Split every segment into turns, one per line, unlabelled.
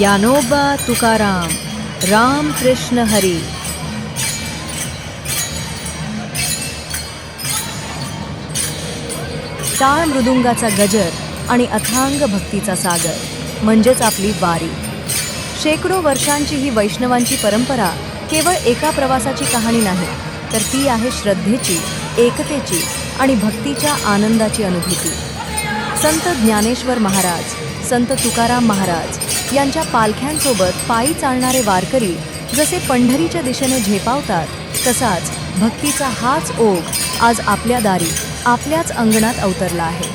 ज्ञानोबा तुकाराम, राम कृष्ण हरी. टाळ मृदुंगाचा गजर आणि अथांग भक्तीचा सागर म्हणजेच आपली वारी. शेकडो वर्षांची ही वैष्णवांची परंपरा केवळ एका प्रवासाची कहाणी नाही, तर ती आहे श्रद्धेची, एकतेची आणि भक्तीच्या आनंदाची अनुभूती. संत ज्ञानेश्वर महाराज, संत तुकाराम महाराज यांच्या पालख्यांसोबत पायी चालणारे वारकरी जसे पंढरीच्या दिशेने झेपावतात, तसाच भक्तीचा हाच ओघ आज आपल्या दारी, आपल्याच अंगणात अवतरला आहे.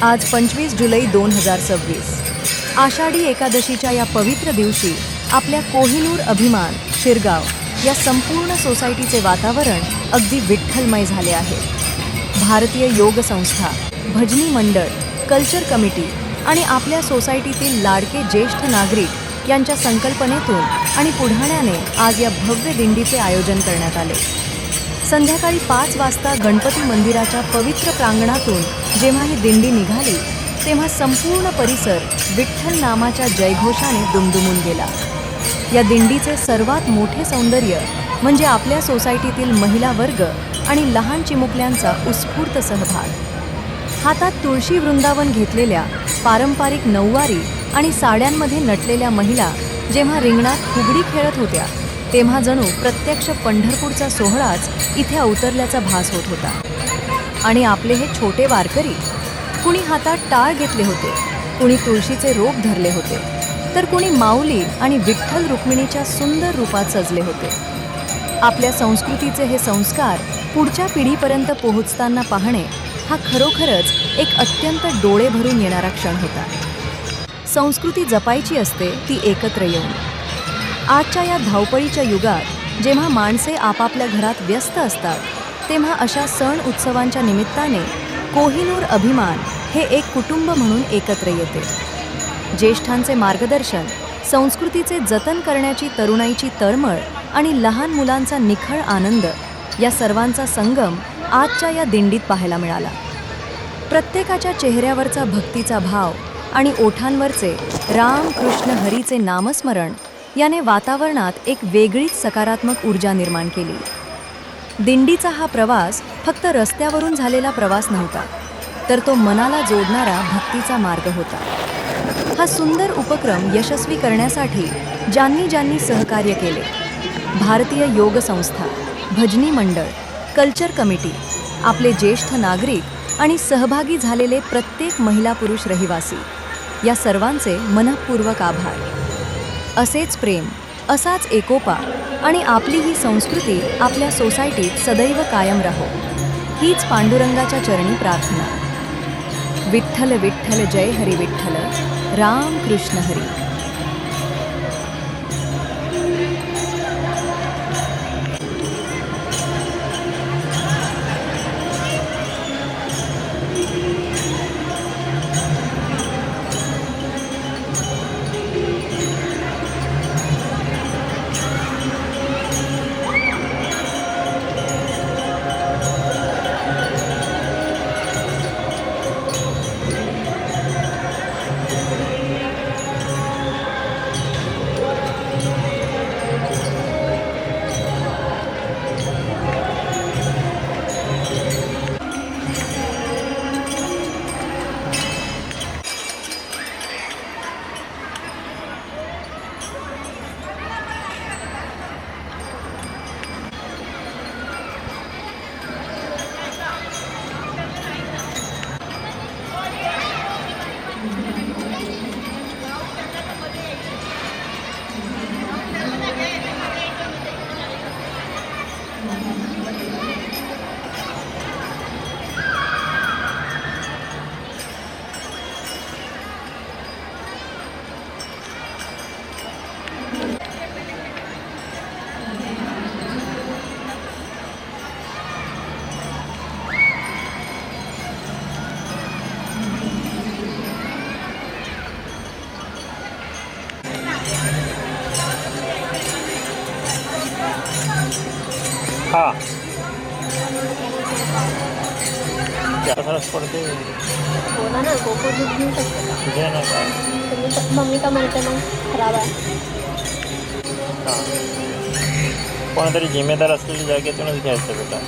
आज 25 जुलै 2026 आषाढी एकादशीच्या या पवित्र दिवशी आपल्या कोहिनूर अभिमान शिरगाव या संपूर्ण सोसायटीचे वातावरण अगदी विठ्ठलमय झाले आहे. भारतीय योग संस्था, भजनी मंडळ, कल्चर कमिटी आणि आपल्या सोसायटीतील लाडके ज्येष्ठ नागरिक यांच्या संकल्पनेतून आणि पुढाण्याने आज या भव्य दिंडीचे आयोजन करण्यात आले. संध्याकाळी 5 वाजता गणपती मंदिराच्या पवित्र प्रांगणातून जेव्हा ही दिंडी निघाली, तेव्हा संपूर्ण परिसर विठ्ठल नामाच्या जयघोषाने दुमदुमून गेला. या दिंडीचे सर्वात मोठे सौंदर्य म्हणजे आपल्या सोसायटीतील महिला वर्ग आणि लहान चिमुकल्यांचा उत्स्फूर्त सहभाग. हातात तुळशी वृंदावन घेतलेल्या पारंपरिक नऊवारी आणि साड्यांमध्ये नटलेल्या महिला जेव्हा रिंगणात फुगडी खेळत होत्या, तेव्हा जणू प्रत्यक्ष पंढरपूरचा सोहळाच इथे अवतरल्याचा भास होत होता. आणि आपले हे छोटे वारकरी, कुणी हातात टाळ घेतले होते, कुणी तुळशीचे रोप धरले होते, तर कुणी माऊली आणि विठ्ठल रुक्मिणीच्या सुंदर रूपात सजले होते. आपल्या संस्कृतीचे हे संस्कार पुढच्या पिढीपर्यंत पोहोचताना पाहणे हा खरोखरच एक अत्यंत डोळे भरून येणारा क्षण होता. संस्कृती जपायची असते ती एकत्र येऊन. आजच्या या धावपळीच्या युगात जेव्हा माणसे आपापल्या घरात व्यस्त असतात, तेव्हा अशा सण उत्सवांच्या निमित्ताने कोहिनूर अभिमान हे एक कुटुंब म्हणून एकत्र येते. ज्येष्ठांचे मार्गदर्शन, संस्कृतीचे जतन करण्याची तरुणाईची तळमळ आणि लहान मुलांचा निखळ आनंद या सर्वांचा संगम आजच्या या दिंडीत पाहायला मिळाला. प्रत्येकाच्या चेहऱ्यावरचा भक्तीचा भाव आणि ओठांवरचे राम कृष्ण हरीचे नामस्मरण याने वातावरणात एक वेगळीच सकारात्मक ऊर्जा निर्माण केली. दिंडीचा हा प्रवास फक्त रस्त्यावरून झालेला प्रवास नव्हता, तर तो मनाला जोडणारा भक्तीचा मार्ग होता. हा सुंदर उपक्रम यशस्वी करण्यासाठी ज्यांनी सहकार्य केले, भारतीय योग संस्था, भजनी मंडळ, कल्चर कमिटी, आपले ज्येष्ठ नागरिक आणि सहभागी झालेले प्रत्येक महिला पुरुष रहिवासी, या सर्वांचे मनःपूर्वक आभार. असेच प्रेम, असाच एकोपा आणि आपली ही संस्कृती आपल्या सोसायटीत सदैव कायम राहो, हीच पांडुरंगाच्या चरणी प्रार्थना. विठ्ठल विठ्ठल जय हरी विठ्ठल, राम कृष्ण हरी.
सरस पडते.
बोला ना कोको दूध घेऊ शकतो का?
घे ना काय.
मम्मी का म्हणते मग खराब आहे.
हां, कोणतरी जिम्मेदार असलेली जागेतूनच घ्यायचं बेटा.